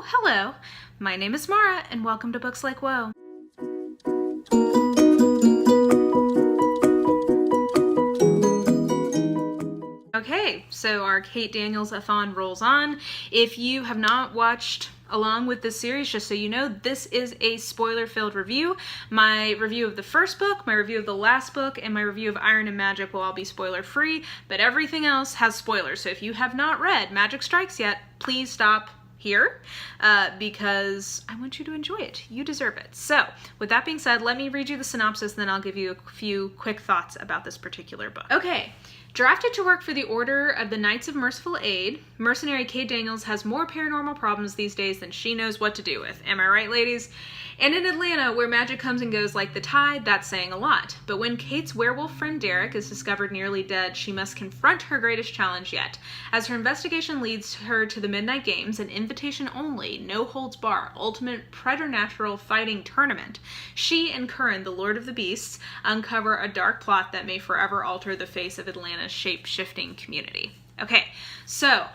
Oh, hello. My name is Mara, and welcome to Books Like Whoa. Okay, so our Kate-Daniels-a-thon rolls on. If you have not watched along with this series, just so you know, this is a spoiler-filled review. My review of the first book, my review of the last book, and my review of Iron and Magic will all be spoiler-free, but everything else has spoilers. So if you have not read Magic Strikes yet, please stop here because I want you to enjoy it. You deserve it. So with that being said, let me read you the synopsis, then I'll give you a few quick thoughts about this particular book. Okay. Drafted to work for the Order of the Knights of Merciful Aid, mercenary Kate Daniels has more paranormal problems these days than she knows what to do with. Am I right, ladies? And in Atlanta, where magic comes and goes like the tide, that's saying a lot. But when Kate's werewolf friend Derek is discovered nearly dead, she must confront her greatest challenge yet. As her investigation leads her to the Midnight Games, an invitation-only, no-holds-bar, ultimate preternatural fighting tournament, she and Curran, the Lord of the Beasts, uncover a dark plot that may forever alter the face of Atlanta's shape-shifting community. Okay, so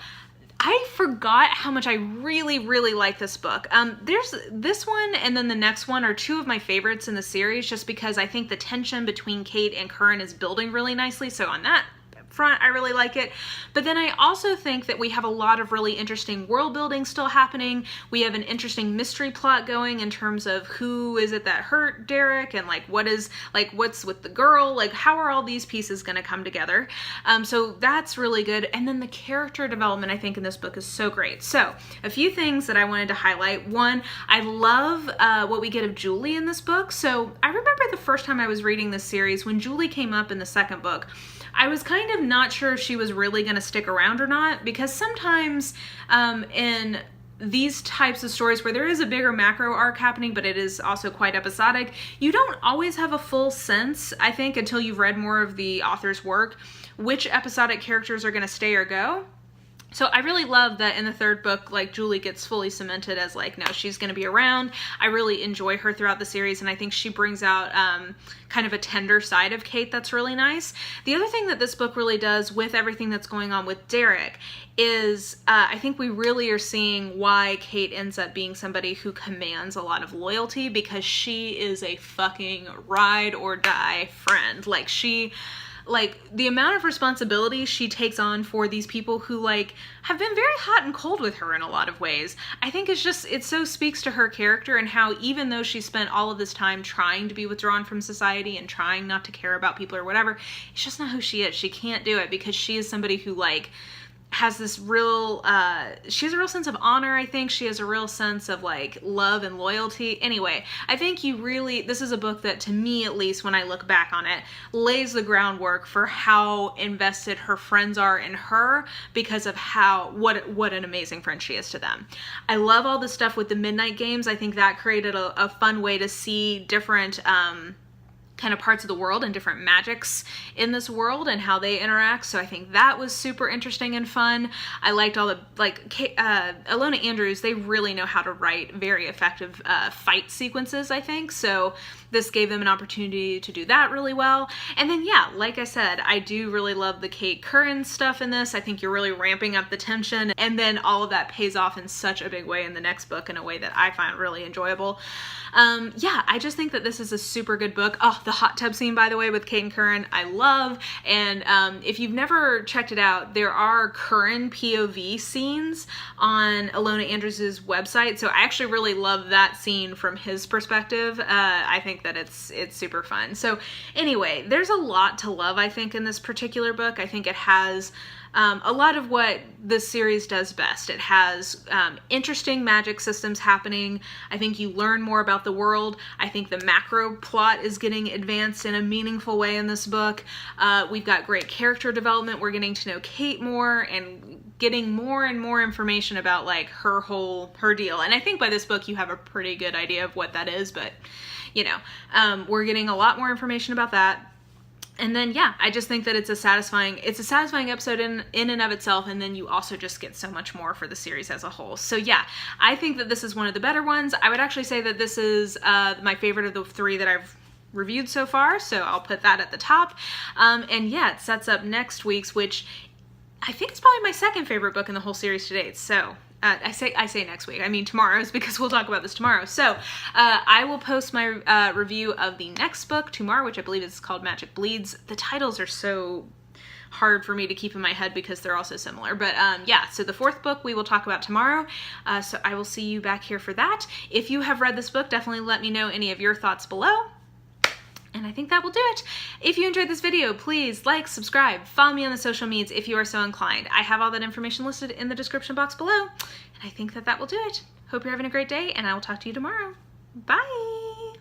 I forgot how much I really like this book. There's this one and then the next one are two of my favorites in the series just because I think the tension between Kate and Curran is building really nicely. So on that front, I really like it. But then I also think that we have a lot of really interesting world building still happening. We have an interesting mystery plot going in terms of who is it that hurt Derek and what's with the girl, like how are all these pieces going to come together. So that's really good. And then the character development I think in this book is so great. So a few things that I wanted to highlight. One, I love what we get of Julie in this book. So I remember the first time I was reading this series when Julie came up in the second book, I was kind of not sure if she was really going to stick around or not, because sometimes in these types of stories where there is a bigger macro arc happening, but it is also quite episodic, you don't always have a full sense, I think, until you've read more of the author's work, which episodic characters are going to stay or go. So I really love that in the third book, like Julie gets fully cemented as like, no, she's going to be around. I really enjoy her throughout the series, and I think she brings out kind of a tender side of Kate that's really nice. The other thing that this book really does with everything that's going on with Derek is I think we really are seeing why Kate ends up being somebody who commands a lot of loyalty, because she is a fucking ride or die friend. Like the amount of responsibility she takes on for these people who like have been very hot and cold with her in a lot of ways, I think it so speaks to her character and how even though she spent all of this time trying to be withdrawn from society and trying not to care about people or whatever, it's just not who she is. She can't do it because she is somebody who like has this real, she has a real sense of honor, I think. She has a real sense of, like, love and loyalty. Anyway, I think this is a book that, to me at least, when I look back on it, lays the groundwork for how invested her friends are in her because of what an amazing friend she is to them. I love all the stuff with the Midnight Games. I think that created a fun way to see different, kind of parts of the world and different magics in this world and how they interact. So I think that was super interesting and fun. I liked all the, Ilona Andrews, they really know how to write very effective fight sequences, I think. So this gave them an opportunity to do that really well. And then, yeah, like I said, I do really love the Kate Curran stuff in this. I think you're really ramping up the tension, and then all of that pays off in such a big way in the next book in a way that I find really enjoyable. Yeah, I just think that this is a super good book. Oh, the hot tub scene, by the way, with Kate and Curran, I love. And if you've never checked it out, there are Curran POV scenes on Ilona Andrews' website. So I actually really love that scene from his perspective. I think that it's super fun. So anyway, there's a lot to love, I think, in this particular book. I think it has a lot of what this series does best. It has interesting magic systems happening. I think you learn more about the world. I think the macro plot is getting advanced in a meaningful way in this book. We've got great character development. We're getting to know Kate more and getting more and more information about like her deal. And I think by this book you have a pretty good idea of what that is, but you know, we're getting a lot more information about that. And then, yeah, I just think that it's a satisfying episode in and of itself, and then you also just get so much more for the series as a whole. So yeah, I think that this is one of the better ones. I would actually say that this is my favorite of the three that I've reviewed so far, so I'll put that at the top. And yeah, it sets up next week's, which I think it's probably my second favorite book in the whole series to date. So I say next week. I mean tomorrow's, because we'll talk about this tomorrow. So I will post my review of the next book tomorrow, which I believe is called Magic Bleeds. The titles are so hard for me to keep in my head because they're all so similar. But yeah, so the 4th book we will talk about tomorrow. So I will see you back here for that. If you have read this book, definitely let me know any of your thoughts below. And I think that will do it. If you enjoyed this video, please like, subscribe, follow me on the social medias if you are so inclined. I have all that information listed in the description box below. And I think that will do it. Hope you're having a great day, and I will talk to you tomorrow. Bye!